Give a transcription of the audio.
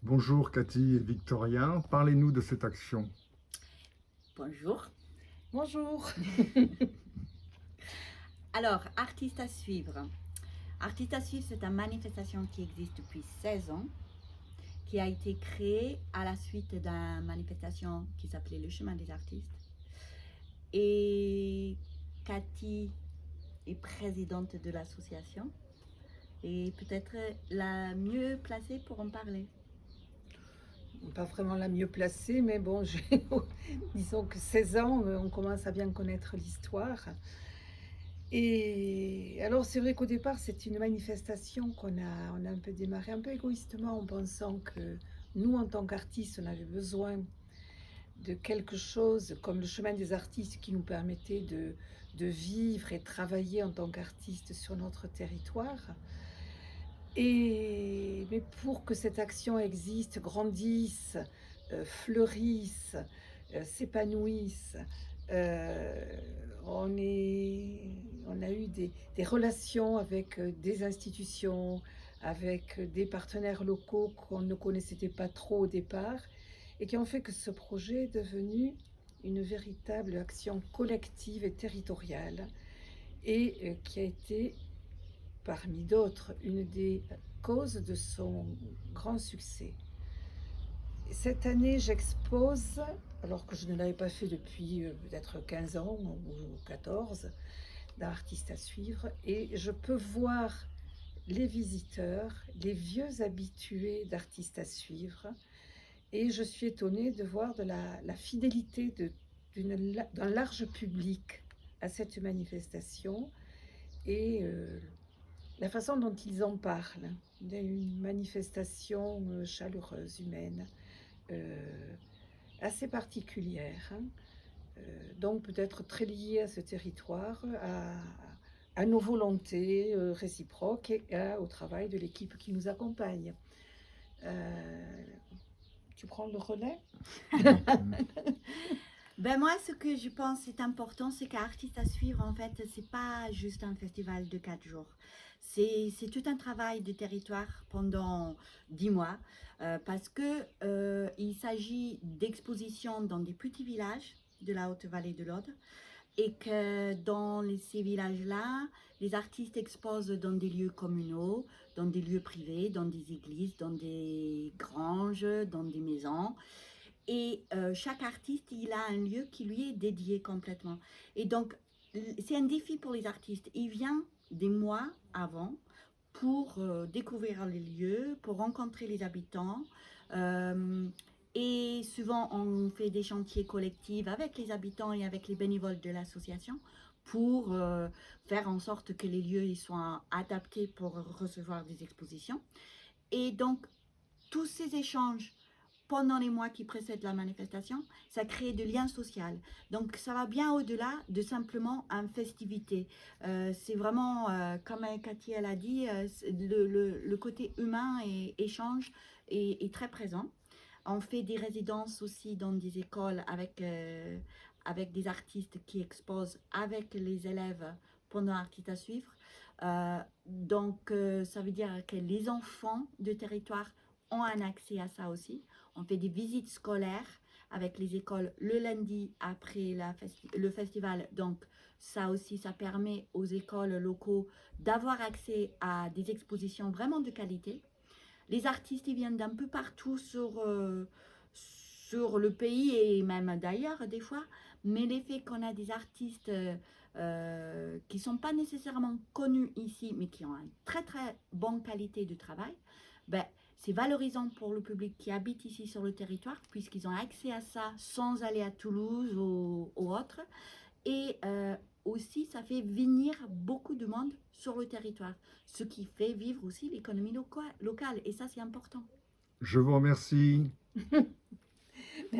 Bonjour Cathy et Victoria, parlez-nous de cette action. Bonjour. Bonjour. Alors, Artistes à suivre. Artistes à suivre, c'est une manifestation qui existe depuis 16 ans, qui a été créée à la suite d'une manifestation qui s'appelait le Chemin des artistes. Et Cathy est présidente de l'association et peut-être la mieux placée pour en parler. Pas vraiment la mieux placée, mais bon, disons que 16 ans, on commence à bien connaître l'histoire. Et alors, c'est vrai qu'au départ, c'est une manifestation on a un peu démarré, un peu égoïstement, en pensant que nous, en tant qu'artistes, on avait besoin de quelque chose comme le chemin des artistes qui nous permettait de vivre et travailler en tant qu'artistes sur notre territoire. Mais pour que cette action existe, grandisse, fleurisse, s'épanouisse, euh, on a eu des relations avec des institutions, avec des partenaires locaux qu'on ne connaissait pas trop au départ et qui ont fait que ce projet est devenu une véritable action collective et territoriale et qui a été parmi d'autres, une des causes de son grand succès. Cette année, j'expose, alors que je ne l'avais pas fait depuis peut-être 15 ans ou 14, d'artistes à suivre, et je peux voir les visiteurs, les vieux habitués d'artistes à suivre, et je suis étonnée de voir de la fidélité d'un large public à cette manifestation et la façon dont ils en parlent. Il y a une manifestation chaleureuse, humaine, euh, assez particulière, hein. Donc peut-être très liée à ce territoire, à nos volontés réciproques et au travail de l'équipe qui nous accompagne. Euh, Tu prends le relais? Ben moi, ce que je pense est important, c'est qu'Artistes à suivre, en fait, c'est pas juste un festival de 4 jours. C'est tout un travail de territoire pendant 10 mois, parce que il s'agit d'expositions dans des petits villages de la Haute-Vallée de l'Aude, et que dans ces villages-là, les artistes exposent dans des lieux communaux, dans des lieux privés, dans des églises, dans des granges, dans des maisons. Et chaque artiste, il a un lieu qui lui est dédié complètement. Et donc, c'est un défi pour les artistes. Il vient des mois avant pour découvrir les lieux, pour rencontrer les habitants. Euh, et souvent, on fait des chantiers collectifs avec les habitants et avec les bénévoles de l'association pour faire en sorte que les lieux ils soient adaptés pour recevoir des expositions. Et donc, tous ces échanges pendant les mois qui précèdent la manifestation, ça crée du lien social. Donc ça va bien au-delà de simplement une festivité. C'est vraiment, comme Cathy elle a dit, le côté humain et échange est très présent. On fait des résidences aussi dans des écoles avec des artistes qui exposent avec les élèves pendant Artistes à suivre. Ça veut dire que les enfants du territoire ont un accès à ça aussi. On fait des visites scolaires avec les écoles le lundi après le festival. Donc, ça aussi, ça permet aux écoles locaux d'avoir accès à des expositions vraiment de qualité. Les artistes, ils viennent d'un peu partout sur le pays et même d'ailleurs des fois. Mais l'effet qu'on a des artistes qui ne sont pas nécessairement connus ici, mais qui ont une très très bonne qualité de travail, ben, c'est valorisant pour le public qui habite ici sur le territoire, puisqu'ils ont accès à ça sans aller à Toulouse ou autre. Et aussi, ça fait venir beaucoup de monde sur le territoire, ce qui fait vivre aussi l'économie locale. Et ça, c'est important. Je vous remercie. Merci.